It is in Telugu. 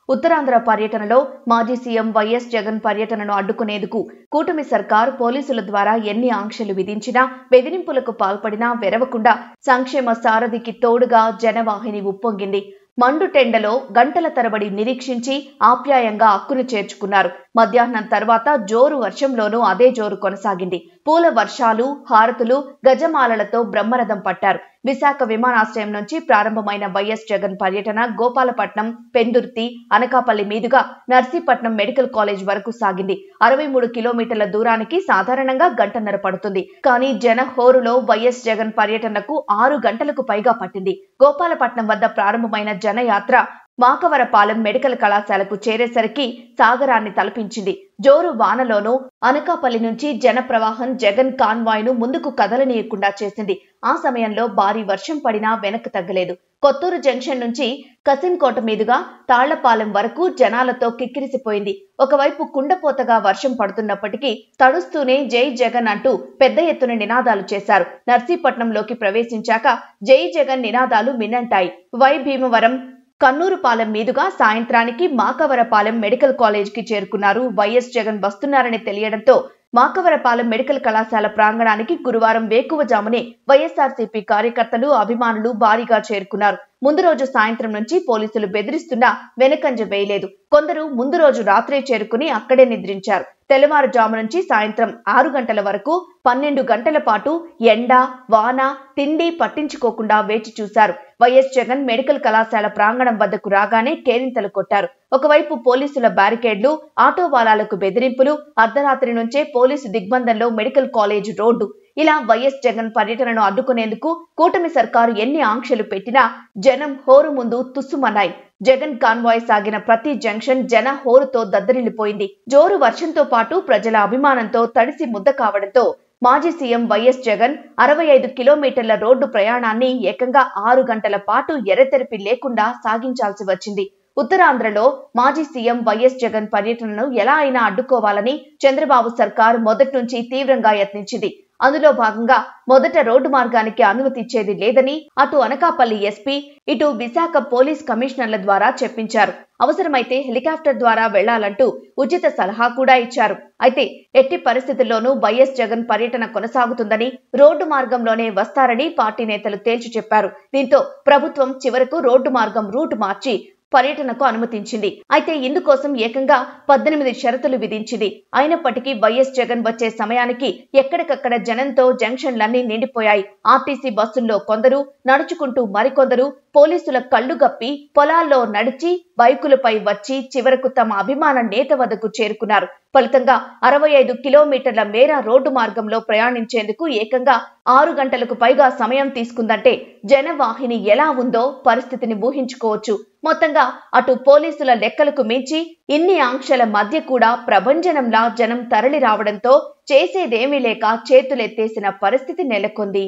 ఉత్తరాంధ్ర పర్యటనలో మాజీ సీఎం వైఎస్ జగన్ పర్యటనను అడ్డుకునేందుకు కూటమి సర్కార్ పోలీసుల ద్వారా ఎన్ని ఆంక్షలు విధించినా, బెదిరింపులకు పాల్పడినా వెరవకుండా సంక్షేమ సారథికి తోడుగా జనవాహిని ఉప్పొంగింది. మండుటెండలో గంటల తరబడి నిరీక్షించి ఆప్యాయంగా అక్కును చేర్చుకున్నారు. మధ్యాహ్నం తర్వాత జోరు వర్షంలోనూ అదే జోరు కొనసాగింది. పూల వర్షాలు, హారతులు, గజమాలలతో బ్రహ్మరథం పట్టారు. విశాఖ విమానాశ్రయం నుంచి ప్రారంభమైన వైఎస్ జగన్ పర్యటన గోపాలపట్నం, పెందుర్తి, అనకాపల్లి మీదుగా నర్సీపట్నం మెడికల్ కాలేజ్ వరకు సాగింది. 63 కిలోమీటర్ల దూరానికి సాధారణంగా గంటన్నర పడుతుంది. కానీ జన హోరులో వైఎస్ జగన్ పర్యటనకు 6 గంటలకు పైగా పట్టింది. గోపాలపట్నం వద్ద ప్రారంభమైన జనయాత్ర మాకవరపాలెం మెడికల్ కళాశాలకు చేరేసరికి సాగరాన్ని తలపించింది. జోరు వానలోనూ అనకాపల్లి నుంచి జన ప్రవాహం జగన్ కాన్వాయ్ ను ముందుకు కదలనీయకుండా చేసింది. ఆ సమయంలో భారీ వర్షం పడినా వెనక్కి తగ్గలేదు. కొత్తూరు జంక్షన్ నుంచి కసిన్కోట మీదుగా తాళ్లపాలెం వరకు జనాలతో కిక్కిరిసిపోయింది. ఒకవైపు కుండపోతగా వర్షం పడుతున్నప్పటికీ తడుస్తూనే జై జగన్ అంటూ పెద్ద ఎత్తున నినాదాలు చేశారు. నర్సీపట్నంలోకి ప్రవేశించాక జై జగన్ నినాదాలు మిన్నంటాయి. వై భీమవరం, కన్నూరుపాలెం మీదుగా సాయంత్రానికి మాకవరపాలెం మెడికల్ కాలేజ్ కి చేరుకున్నారు. వైఎస్ జగన్ వస్తున్నారని తెలియడంతో మాకవరపాలెం మెడికల్ కళాశాల ప్రాంగణానికి గురువారం వేకువజామునే వైఎస్ఆర్సీపీ కార్యకర్తలు, అభిమానులు భారీగా చేరుకున్నారు. ముందు రోజు సాయంత్రం నుంచి పోలీసులు బెదిరిస్తున్నా వెనకంజ వేయలేదు. కొందరు ముందు రోజు రాత్రే చేరుకుని అక్కడే నిద్రించారు. తెల్లవారుజాము నుంచి సాయంత్రం 6 గంటల వరకు 12 గంటల పాటు ఎండ, వాన, తిండి పట్టించుకోకుండా వేచి చూశారు. వైఎస్ జగన్ మెడికల్ కళాశాల ప్రాంగణం వద్దకు రాగానే కేరింతలు కొట్టారు. ఒకవైపు పోలీసుల బ్యారికేడ్లు, ఆటో వాలాలకు బెదిరింపులు, అర్ధరాత్రి నుంచే పోలీసు దిగ్బంధంలో మెడికల్ కాలేజ్ రోడ్డు. ఇలా వైఎస్ జగన్ పర్యటనను అడ్డుకునేందుకు కూటమి సర్కారు ఎన్ని ఆంక్షలు పెట్టినా జనం హోరు ముందు తుస్సుమన్నాయి. జగన్ కాన్వాయ్ సాగిన ప్రతి జంక్షన్ జన హోరుతో దద్దరిల్లిపోయింది. జోరు వర్షంతో పాటు ప్రజల అభిమానంతో తడిసి ముద్ద కావడంతో మాజీ సీఎం వైఎస్ జగన్ 65 కిలోమీటర్ల రోడ్డు ప్రయాణాన్ని ఏకంగా 6 గంటల పాటు ఎర్రతెరిపి లేకుండా సాగించాల్సి వచ్చింది. ఉత్తరాంధ్రలో మాజీ సీఎం వైఎస్ జగన్ పర్యటనను ఎలా అయినా అడ్డుకోవాలని చంద్రబాబు సర్కార్ మొదటి నుంచి తీవ్రంగా యత్నించింది. అందులో భాగంగా మొదట రోడ్డు మార్గానికి అనుమతి ఇచ్చేది లేదని అటు అనకాపల్లి ఎస్పీ, ఇటు విశాఖ పోలీస్ కమిషనర్ల ద్వారా చెప్పించారు. అవసరమైతే హెలికాప్టర్ ద్వారా వెళ్లాలంటూ ఉచిత సలహా కూడా ఇచ్చారు. అయితే ఎట్టి పరిస్థితుల్లోనూ వైఎస్ జగన్ పర్యటన కొనసాగుతుందని, రోడ్డు మార్గంలోనే వస్తారని పార్టీ నేతలు తేల్చి చెప్పారు. దీంతో ప్రభుత్వం చివరకు రోడ్డు మార్గం రూట్ మార్చి పర్యటనకు అనుమతించింది. అయితే ఇందుకోసం ఏకంగా 18 షరతులు విధించింది. అయినప్పటికీ వైఎస్ జగన్ వచ్చే సమయానికి ఎక్కడికక్కడ జనంతో జంక్షన్లన్నీ నిండిపోయాయి. ఆర్టీసీ బస్సుల్లో కొందరు, నడుచుకుంటూ మరికొందరు పోలీసుల కళ్లు గప్పి పొలాల్లో నడిచి బైకులపై వచ్చి చివరకు తమ అభిమాన నేత వద్దకు చేరుకున్నారు. ఫలితంగా 65 కిలోమీటర్ల మేర రోడ్డు మార్గంలో ప్రయాణించేందుకు ఏకంగా 6 గంటలకు పైగా సమయం తీసుకుందంటే జనవాహిని ఎలా ఉందో పరిస్థితిని ఊహించుకోవచ్చు. మొత్తంగా అటు పోలీసుల లెక్కలకు మించి ఇన్ని ఆంక్షల మధ్య కూడా ప్రభంజనంలా జనం తరలి రావడంతో చేసేదేమీ లేక చేతులెత్తేసిన పరిస్థితి నెలకొంది.